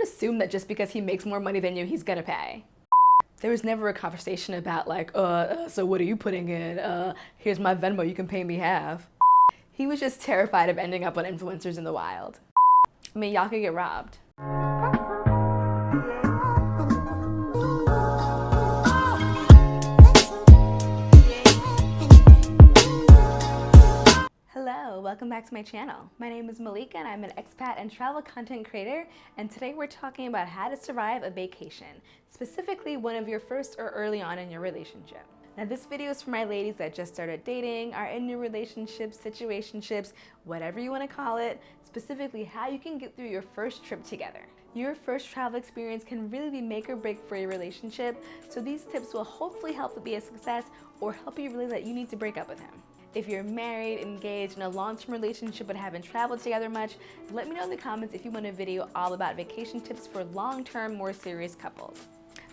don't assume that just because he makes more money than you, he's gonna pay. There was never a conversation about like, so what are you putting in? Here's my Venmo, you can pay me half. He was just terrified of ending up on influencers in the wild. I mean, y'all could get robbed. Hello, welcome back to my channel. My name is Malikah and I'm an expat and travel content creator, and today we're talking about how to survive a vacation, specifically one of your first or early on in your relationship. Now this video is for my ladies that just started dating, are in new relationships, situationships, whatever you want to call it, specifically how you can get through your first trip together. Your first travel experience can really be make or break for your relationship, so these tips will hopefully help it be a success or help you realize that you need to break up with him. If you're married, engaged, in a long-term relationship but haven't traveled together much, let me know in the comments if you want a video all about vacation tips for long-term, more serious couples.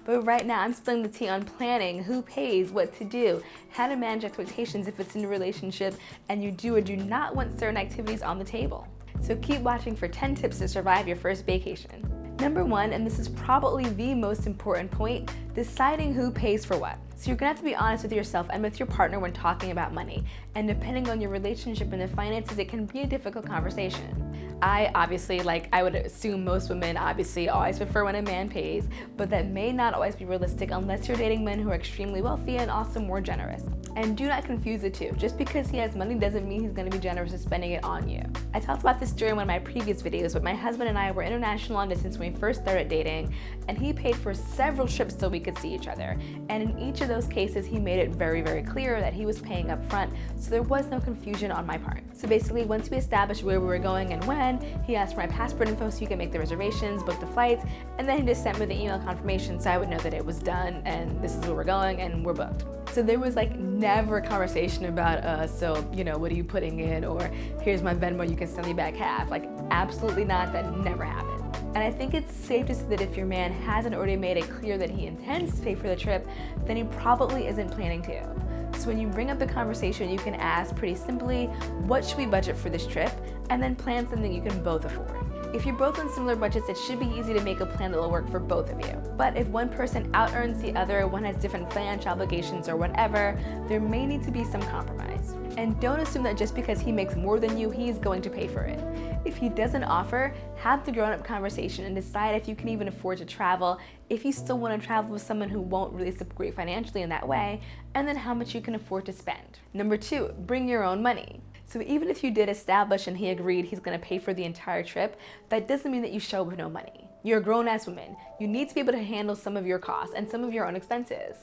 But right now, I'm spilling the tea on planning, who pays, what to do, how to manage expectations if it's in a relationship and you do or do not want certain activities on the table. So keep watching for 10 tips to survive your first vacation. Number 1, and this is probably the most important point, deciding who pays for what. So you're gonna have to be honest with yourself and with your partner when talking about money. And depending on your relationship and the finances, it can be a difficult conversation. I obviously, I would assume most women obviously always prefer when a man pays, but that may not always be realistic unless you're dating men who are extremely wealthy and also more generous. And do not confuse the two. Just because he has money doesn't mean he's gonna be generous in spending it on you. I talked about this during one of my previous videos, but my husband and I were international long distance when we first started dating, and he paid for several trips so we could see each other. And in each of those cases, he made it very, very clear that he was paying up front, so there was no confusion on my part. So basically, once we established where we were going and when, he asked for my passport info so he could make the reservations, book the flights, and then he just sent me the email confirmation so I would know that it was done and this is where we're going and we're booked. So there was never a conversation about, so, what are you putting in? Or here's my Venmo, you can send me back half. Absolutely not, that never happened. And I think it's safe to say that if your man hasn't already made it clear that he intends to pay for the trip, then he probably isn't planning to. So when you bring up the conversation, you can ask pretty simply, what should we budget for this trip? And then plan something you can both afford. If you're both on similar budgets, it should be easy to make a plan that will work for both of you. But if one person out-earns the other, one has different financial obligations or whatever, there may need to be some compromise. And don't assume that just because he makes more than you, he's going to pay for it. If he doesn't offer, have the grown-up conversation and decide if you can even afford to travel, if you still want to travel with someone who won't really support you financially in that way, and then how much you can afford to spend. Number 2, bring your own money. So even if you did establish and he agreed he's going to pay for the entire trip, that doesn't mean that you show up with no money. You're a grown-ass woman. You need to be able to handle some of your costs and some of your own expenses.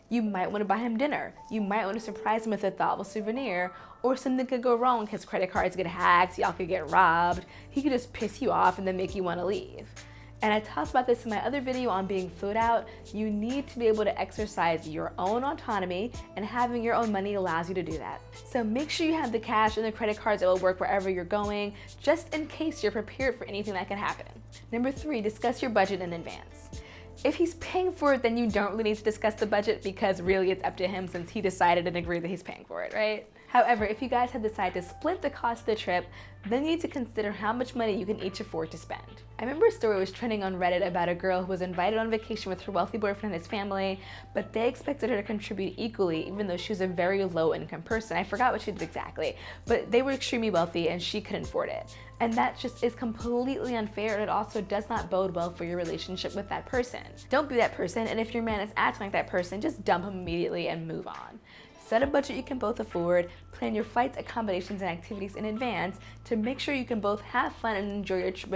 You might want to buy him dinner. You might want to surprise him with a thoughtful souvenir, or something could go wrong. His credit cards get hacked, y'all could get robbed. He could just piss you off and then make you want to leave. And I talked about this in my other video on being food out. You need to be able to exercise your own autonomy, and having your own money allows you to do that. So make sure you have the cash and the credit cards that will work wherever you're going, just in case you're prepared for anything that can happen. Number 3, discuss your budget in advance. If he's paying for it, then you don't really need to discuss the budget because really it's up to him since he decided and agreed that he's paying for it, right? However, if you guys have decided to split the cost of the trip, then you need to consider how much money you can each afford to spend. I remember a story was trending on Reddit about a girl who was invited on vacation with her wealthy boyfriend and his family, but they expected her to contribute equally even though she was a very low income person. I forgot what she did exactly, but they were extremely wealthy and she couldn't afford it. And that just is completely unfair, and it also does not bode well for your relationship with that person. Don't be that person, and if your man is acting like that person, just dump him immediately and move on. Set a budget you can both afford, plan your flights, accommodations, and activities in advance to make sure you can both have fun and enjoy your trip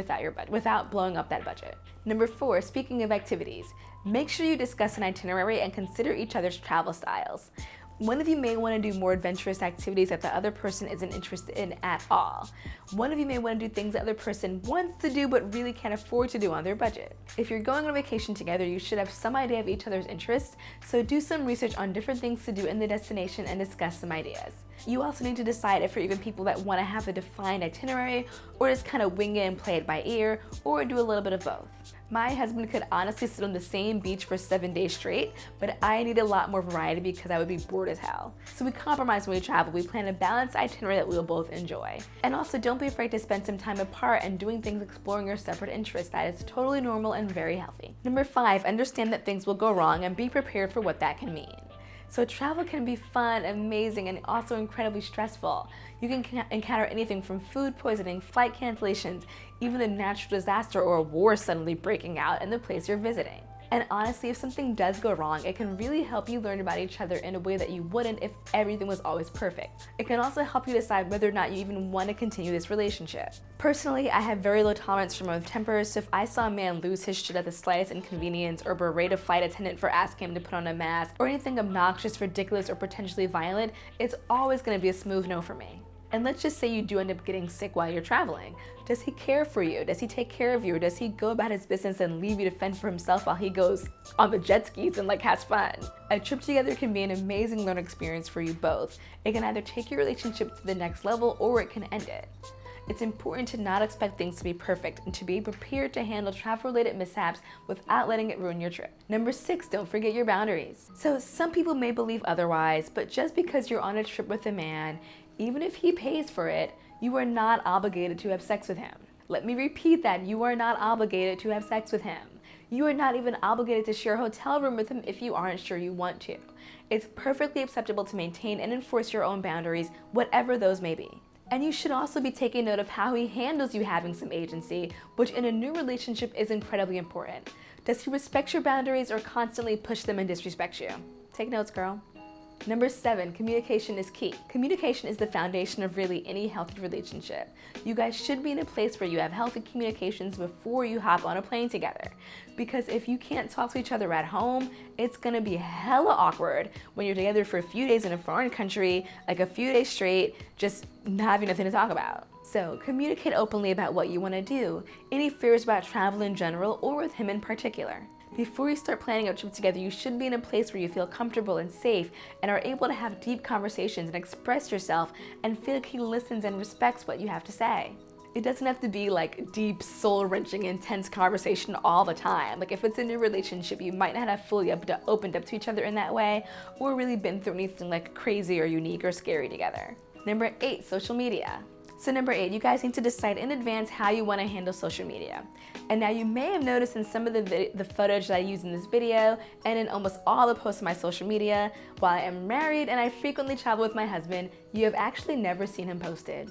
without blowing up that budget. Number 4, speaking of activities, make sure you discuss an itinerary and consider each other's travel styles. One of you may want to do more adventurous activities that the other person isn't interested in at all. One of you may want to do things the other person wants to do but really can't afford to do on their budget. If you're going on a vacation together, you should have some idea of each other's interests, so do some research on different things to do in the destination and discuss some ideas. You also need to decide if you're even people that want to have a defined itinerary or just kind of wing it and play it by ear, or do a little bit of both. My husband could honestly sit on the same beach for 7 days straight, but I need a lot more variety because I would be bored as hell. So we compromise when we travel. We plan a balanced itinerary that we will both enjoy. And also, don't be afraid to spend some time apart and doing things exploring your separate interests. That is totally normal and very healthy. Number 5, understand that things will go wrong and be prepared for what that can mean. So travel can be fun, amazing, and also incredibly stressful. You can encounter anything from food poisoning, flight cancellations, even a natural disaster or a war suddenly breaking out in the place you're visiting. And honestly, if something does go wrong, it can really help you learn about each other in a way that you wouldn't if everything was always perfect. It can also help you decide whether or not you even want to continue this relationship. Personally, I have very low tolerance for both tempers, so if I saw a man lose his shit at the slightest inconvenience or berate a flight attendant for asking him to put on a mask, or anything obnoxious, ridiculous, or potentially violent, it's always going to be a smooth no for me. And let's just say you do end up getting sick while you're traveling. Does he care for you? Does he take care of you? Or does he go about his business and leave you to fend for himself while he goes on the jet skis and has fun? A trip together can be an amazing learning experience for you both. It can either take your relationship to the next level or it can end it. It's important to not expect things to be perfect and to be prepared to handle travel-related mishaps without letting it ruin your trip. Number 6, don't forget your boundaries. So some people may believe otherwise, but just because you're on a trip with a man, even if he pays for it, you are not obligated to have sex with him. Let me repeat that, you are not obligated to have sex with him. You are not even obligated to share a hotel room with him if you aren't sure you want to. It's perfectly acceptable to maintain and enforce your own boundaries, whatever those may be. And you should also be taking note of how he handles you having some agency, which in a new relationship is incredibly important. Does he respect your boundaries or constantly push them and disrespect you? Take notes, girl. Number 7, communication is key. Communication is the foundation of really any healthy relationship. You guys should be in a place where you have healthy communications before you hop on a plane together. Because if you can't talk to each other at home, it's gonna be hella awkward when you're together for a few days in a foreign country, a few days straight, just having nothing to talk about. So communicate openly about what you wanna do, any fears about travel in general or with him in particular. Before you start planning a trip together, you should be in a place where you feel comfortable and safe and are able to have deep conversations and express yourself and feel like he listens and respects what you have to say. It doesn't have to be deep, soul-wrenching, intense conversation all the time. If it's a new relationship, you might not have fully opened up to each other in that way or really been through anything crazy or unique or scary together. Number 8, social media. So number 8, you guys need to decide in advance how you want to handle social media. And now you may have noticed in some of the footage that I use in this video and in almost all the posts on my social media, while I am married and I frequently travel with my husband, you have actually never seen him posted.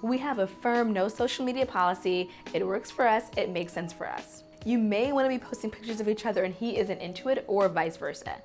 We have a firm no social media policy. It works for us, it makes sense for us. You may want to be posting pictures of each other and he isn't into it, or vice versa.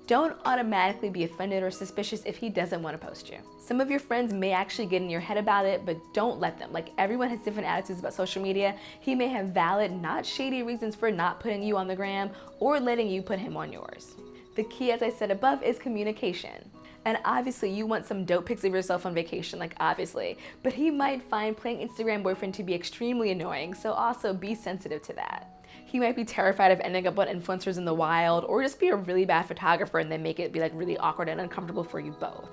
Don't automatically be offended or suspicious if he doesn't want to post you. Some of your friends may actually get in your head about it, but don't let them. Everyone has different attitudes about social media. He may have valid, not shady reasons for not putting you on the gram or letting you put him on yours. The key, as I said above, is communication. And obviously you want some dope pics of yourself on vacation, obviously, but he might find playing Instagram boyfriend to be extremely annoying, so also be sensitive to that. He might be terrified of ending up on influencers in the wild, or just be a really bad photographer and then make it be really awkward and uncomfortable for you both.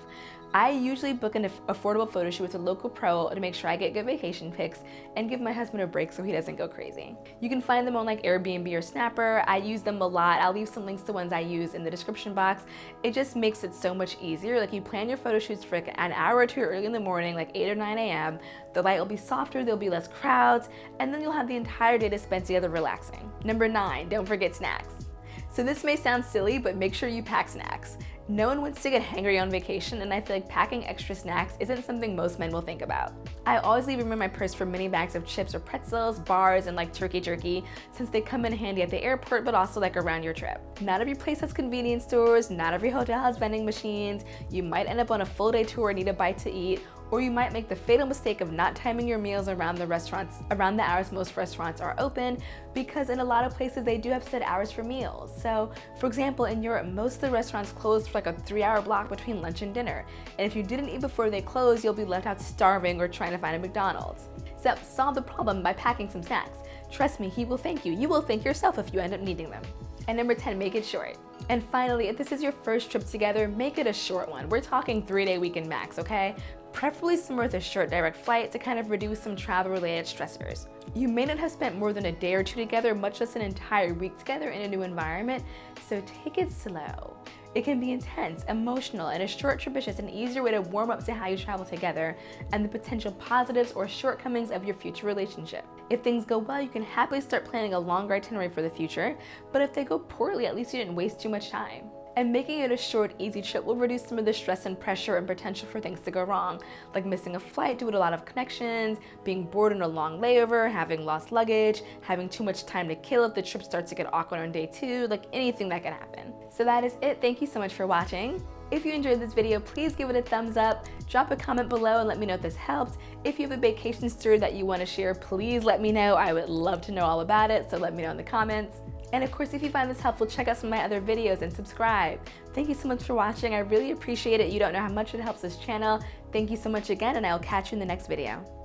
I usually book an affordable photo shoot with a local pro to make sure I get good vacation pics and give my husband a break so he doesn't go crazy. You can find them on Airbnb or Snapper. I use them a lot. I'll leave some links to ones I use in the description box. It just makes it so much easier. You plan your photo shoots for an hour or two early in the morning, 8 or 9 a.m. The light will be softer, there'll be less crowds, and then you'll have the entire day to spend together relaxing. Number 9, don't forget snacks. So this may sound silly, but make sure you pack snacks. No one wants to get hangry on vacation, and I feel like packing extra snacks isn't something most men will think about. I always leave room in my purse for mini bags of chips or pretzels, bars, and turkey jerky, since they come in handy at the airport, but also around your trip. Not every place has convenience stores, not every hotel has vending machines. You might end up on a full day tour and need a bite to eat, or you might make the fatal mistake of not timing your meals around the hours most restaurants are open, because in a lot of places they do have set hours for meals. So, for example, in Europe, most of the restaurants close for a 3-hour block between lunch and dinner. And if you didn't eat before they close, you'll be left out starving or trying to find a McDonald's. So, solve the problem by packing some snacks. Trust me, he will thank you. You will thank yourself if you end up needing them. And number 10, make it short. And finally, if this is your first trip together, make it a short one. We're talking 3-day weekend max, okay? Preferably somewhere with a short direct flight to kind of reduce some travel-related stressors. You may not have spent more than a day or two together, much less an entire week together in a new environment, so take it slow. It can be intense, emotional, and a short trip is just an easier way to warm up to how you travel together and the potential positives or shortcomings of your future relationship. If things go well, you can happily start planning a longer itinerary for the future, but if they go poorly, at least you didn't waste too much time. And making it a short, easy trip will reduce some of the stress and pressure and potential for things to go wrong, like missing a flight due to a lot of connections, being bored in a long layover, having lost luggage, having too much time to kill if the trip starts to get awkward on day 2, like anything that can happen. So that is it. Thank you so much for watching. If you enjoyed this video, please give it a thumbs up, drop a comment below and let me know if this helped. If you have a vacation story that you want to share, please let me know. I would love to know all about it, so let me know in the comments. And of course, if you find this helpful, check out some of my other videos and subscribe. Thank you so much for watching. I really appreciate it. You don't know how much it helps this channel. Thank you so much again, and I will catch you in the next video.